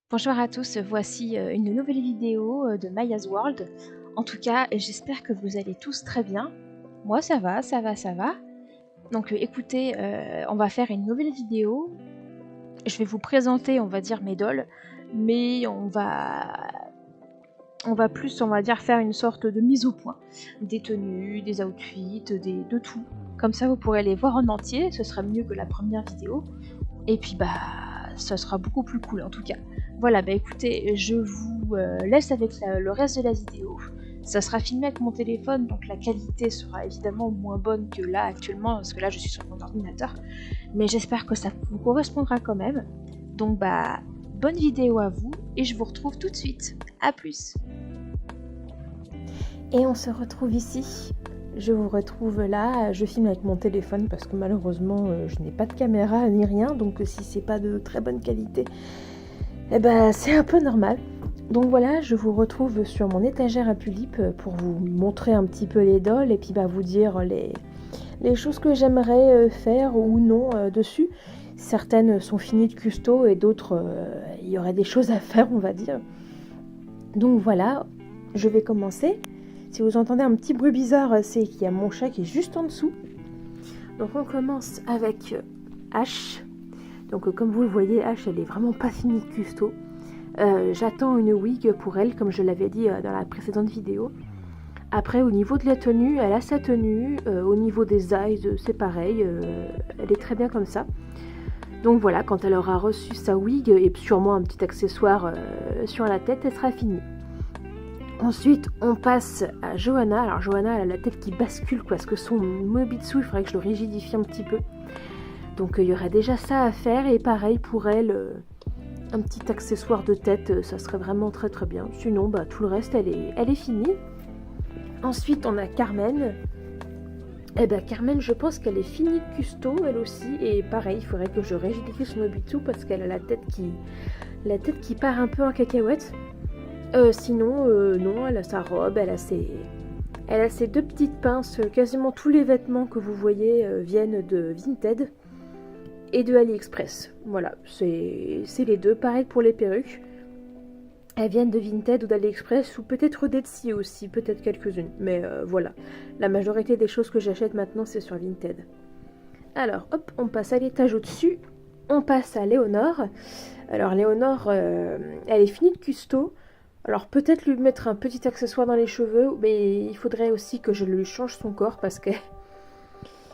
Bonjour à tous, voici une nouvelle vidéo de Maya's World. En tout cas, j'espère que vous allez tous très bien. Moi ça va, ça va, ça va. Donc écoutez, on va faire une nouvelle vidéo. Je vais vous présenter, on va dire, mes dolls, mais on va plus, on va dire, faire une sorte de mise au point. Des tenues, des outfits, de tout. Comme ça, vous pourrez les voir en entier, ce sera mieux que la première vidéo. Et puis ça sera beaucoup plus cool en tout cas. Voilà, écoutez, je vous laisse avec le reste de la vidéo. Ça sera filmé avec mon téléphone, donc la qualité sera évidemment moins bonne que là actuellement, parce que là je suis sur mon ordinateur. Mais j'espère que ça vous correspondra quand même. Donc bonne vidéo à vous, et je vous retrouve tout de suite. A plus. Et on se retrouve ici. Je vous retrouve là, je filme avec mon téléphone parce que malheureusement je n'ai pas de caméra ni rien, donc si c'est pas de très bonne qualité, c'est un peu normal. Donc voilà, je vous retrouve sur mon étagère à Pulip pour vous montrer un petit peu les dolls et puis vous dire les choses que j'aimerais faire ou non dessus. Certaines sont finies de custo et d'autres, il y aurait des choses à faire, on va dire. Donc voilà, je vais commencer. Si vous entendez un petit bruit bizarre, c'est qu'il y a mon chat qui est juste en dessous. Donc on commence avec H. Donc comme vous le voyez, H elle est vraiment pas finie de custo. J'attends une wig pour elle, comme je l'avais dit dans la précédente vidéo. Après, au niveau de la tenue, elle a sa tenue. Au niveau des eyes, c'est pareil. Elle est très bien comme ça. Donc voilà, quand elle aura reçu sa wig et sûrement un petit accessoire sur la tête, elle sera finie. Ensuite, on passe à Johanna. Alors Johanna, elle a la tête qui bascule, parce que son Mobitsu, il faudrait que je le rigidifie un petit peu. Donc il y aurait déjà ça à faire. Et pareil pour elle, un petit accessoire de tête, ça serait vraiment très très bien. Sinon, tout le reste, elle est finie. Ensuite, on a Carmen. Carmen, je pense qu'elle est finie de custo, elle aussi. Et pareil, il faudrait que je rigidifie son Mobitsu parce qu'elle a la tête qui part un peu en cacahuète. Sinon, non, elle a sa robe, elle a ses deux petites pinces. Quasiment tous les vêtements que vous voyez viennent de Vinted et de AliExpress. Voilà, c'est les deux. Pareil pour les perruques. Elles viennent de Vinted ou d'AliExpress ou peut-être d'Etsy aussi, peut-être quelques-unes. Mais voilà, la majorité des choses que j'achète maintenant, c'est sur Vinted. Alors, hop, on passe à l'étage au-dessus. On passe à Léonore. Alors, Léonore, elle est finie de custo. Alors peut-être lui mettre un petit accessoire dans les cheveux, mais il faudrait aussi que je lui change son corps parce que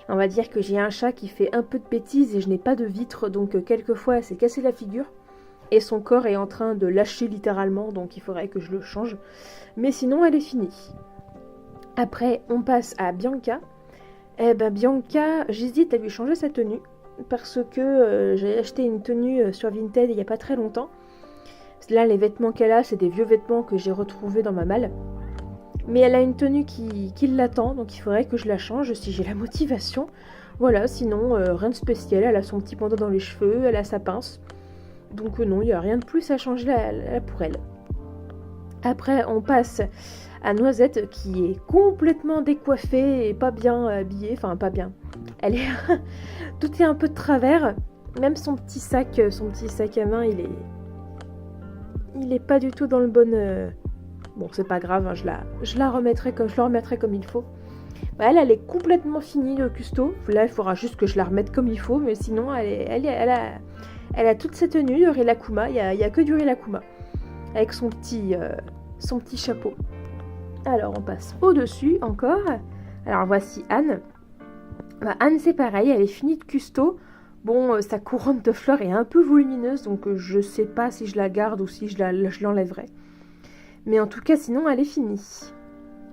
on va dire que j'ai un chat qui fait un peu de bêtises et je n'ai pas de vitre, donc quelquefois elle s'est cassé la figure et son corps est en train de lâcher littéralement, donc il faudrait que je le change. Mais sinon elle est finie. Après on passe à Bianca. Bianca, j'hésite à lui changer sa tenue parce que j'ai acheté une tenue sur Vinted il n'y a pas très longtemps. Là, les vêtements qu'elle a, c'est des vieux vêtements que j'ai retrouvés dans ma malle. Mais elle a une tenue qui l'attend, donc il faudrait que je la change si j'ai la motivation. Voilà, sinon, rien de spécial. Elle a son petit bandeau dans les cheveux, elle a sa pince. Donc non, il n'y a rien de plus à changer là pour elle. Après, on passe à Noisette, qui est complètement décoiffée et pas bien habillée. Enfin, pas bien. Elle est... Tout est un peu de travers. Même son petit sac à main, il est pas du tout dans le bon... Bon, c'est pas grave, hein, je le remettrai comme il faut. Elle est complètement finie, le custo. Là, il faudra juste que je la remette comme il faut, mais sinon, elle a toute sa tenue de Rilakuma. Il y a que du Rilakuma. Avec son petit chapeau. Alors, on passe au-dessus encore. Alors, voici Anne. Anne, c'est pareil, elle est finie de custo. Bon, sa couronne de fleurs est un peu volumineuse, donc je sais pas si je la garde ou si je l'enlèverai. Mais en tout cas, sinon, elle est finie.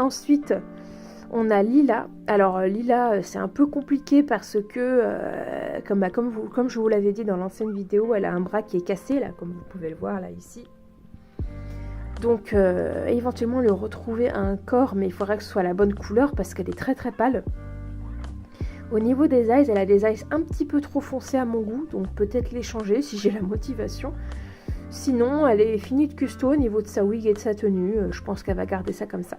Ensuite, on a Lila. Alors, Lila, c'est un peu compliqué parce que, comme je vous l'avais dit dans l'ancienne vidéo, elle a un bras qui est cassé, là, comme vous pouvez le voir, là, ici. Donc, éventuellement, lui retrouver un corps, mais il faudra que ce soit la bonne couleur parce qu'elle est très très pâle. Au niveau des eyes, elle a des eyes un petit peu trop foncés à mon goût, donc peut-être les changer si j'ai la motivation. Sinon, elle est finie de custo au niveau de sa wig et de sa tenue. Je pense qu'elle va garder ça comme ça.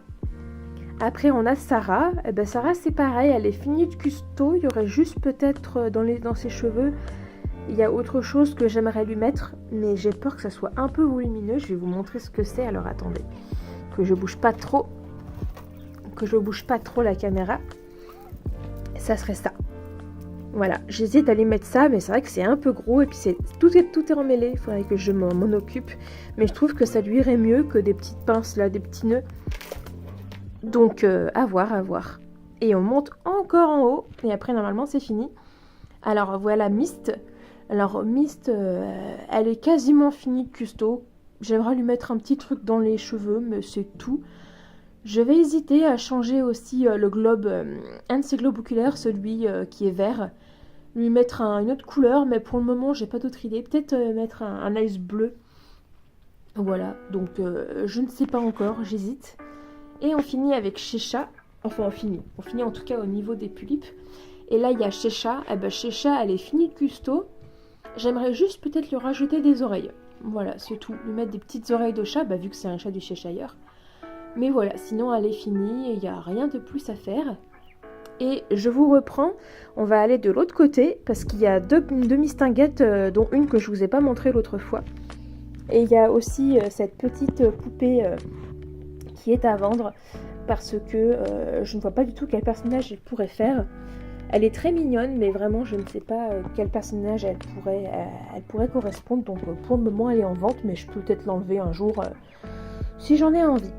Après, on a Sarah. Sarah, c'est pareil, elle est finie de custo. Il y aurait juste peut-être dans ses cheveux Il y a autre chose que j'aimerais lui mettre, mais j'ai peur que ça soit un peu volumineux. Je vais vous montrer ce que c'est, alors attendez. Que je bouge pas trop la caméra. Ça serait ça. Voilà, j'hésite à lui mettre ça, mais c'est vrai que c'est un peu gros et puis tout est emmêlé, il faudrait que je m'en occupe. Mais je trouve que ça lui irait mieux que des petites pinces là, des petits nœuds. Donc à voir. Et on monte encore en haut, et après normalement c'est fini. Alors voilà Mist. Alors Mist, elle est quasiment finie de custo. J'aimerais lui mettre un petit truc dans les cheveux, mais c'est tout. Je vais hésiter à changer aussi le globe, un de ces globes oculaires, celui qui est vert. Lui mettre une autre couleur, mais pour le moment j'ai pas d'autre idée. Peut-être mettre un ice bleu. Voilà, donc je ne sais pas encore, j'hésite. Et on finit avec Shecha. Enfin on finit en tout cas au niveau des tulipes. Et là il y a Shecha. Eh ben Shecha elle est finie de custo. J'aimerais juste peut-être lui rajouter des oreilles. Voilà, c'est tout. Lui mettre des petites oreilles de chat, vu que c'est un chat du Cheshire. Mais voilà, sinon elle est finie, il n'y a rien de plus à faire. Et je vous reprends, on va aller de l'autre côté, parce qu'il y a deux mistinguettes, dont une que je ne vous ai pas montrée l'autre fois. Et il y a aussi cette petite poupée qui est à vendre, parce que je ne vois pas du tout quel personnage elle pourrait faire. Elle est très mignonne, mais vraiment je ne sais pas quel personnage elle pourrait correspondre. Donc pour le moment elle est en vente, mais je peux peut-être l'enlever un jour si j'en ai envie.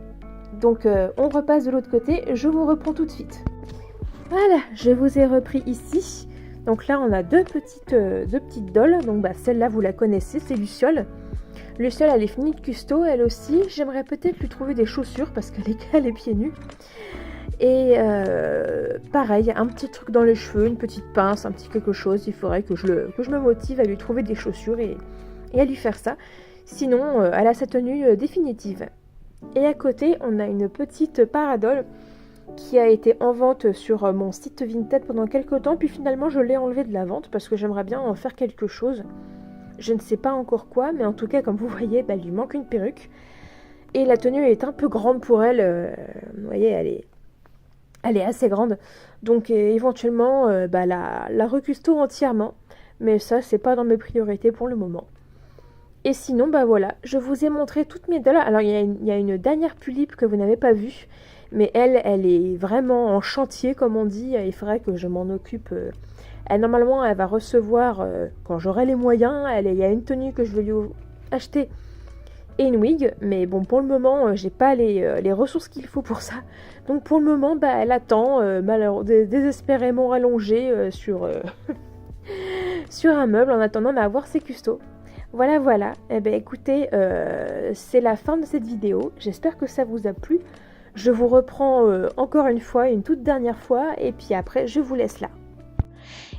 Donc on repasse de l'autre côté, je vous reprends tout de suite. Voilà, je vous ai repris ici. Donc là on a deux petites dolls. Donc celle-là vous la connaissez, c'est Luciole. Luciole elle est finie de custo, elle aussi. J'aimerais peut-être lui trouver des chaussures parce qu'elle est pieds nus. Et pareil, un petit truc dans les cheveux, une petite pince, un petit quelque chose. Il faudrait que je me motive à lui trouver des chaussures et à lui faire ça. Sinon, elle a sa tenue définitive. Et à côté, on a une petite paradole qui a été en vente sur mon site Vinted pendant quelques temps. Puis finalement, je l'ai enlevée de la vente parce que j'aimerais bien en faire quelque chose. Je ne sais pas encore quoi, mais en tout cas, comme vous voyez, il lui manque une perruque. Et la tenue est un peu grande pour elle. Vous voyez, elle est assez grande. Donc éventuellement, la recusto entièrement. Mais ça, c'est pas dans mes priorités pour le moment. Et sinon, voilà, je vous ai montré toutes mes dolls. Alors, il y a une dernière tulipe que vous n'avez pas vue. Mais elle est vraiment en chantier, comme on dit. Il faudrait que je m'en occupe. Normalement, elle va recevoir, quand j'aurai les moyens, il y a une tenue que je vais lui acheter et une wig. Mais bon, pour le moment, j'ai pas les ressources qu'il faut pour ça. Donc, pour le moment, elle attend, désespérément rallongée sur un meuble en attendant d'avoir ses custos. Voilà. Eh bien, écoutez, c'est la fin de cette vidéo. J'espère que ça vous a plu. Je vous reprends encore une toute dernière fois, et puis après, je vous laisse là.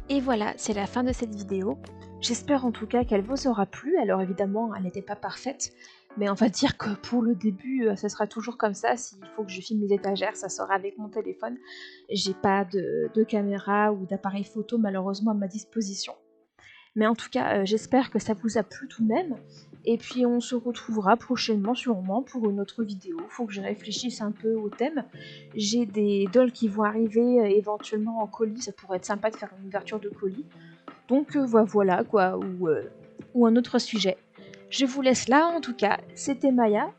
Et voilà, c'est la fin de cette vidéo. J'espère en tout cas qu'elle vous aura plu. Alors évidemment, elle n'était pas parfaite, mais on va dire que pour le début, ça sera toujours comme ça. S'il faut que je filme les étagères, ça sera avec mon téléphone. J'ai pas de caméra ou d'appareil photo malheureusement à ma disposition. Mais en tout cas, j'espère que ça vous a plu tout de même. Et puis on se retrouvera prochainement sûrement pour une autre vidéo. Faut que je réfléchisse un peu au thème. J'ai des dolls qui vont arriver éventuellement en colis. Ça pourrait être sympa de faire une ouverture de colis. Donc voilà quoi, ou un autre sujet. Je vous laisse là en tout cas. C'était Maya.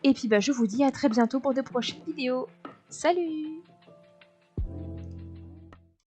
Et puis je vous dis à très bientôt pour de prochaines vidéos. Salut!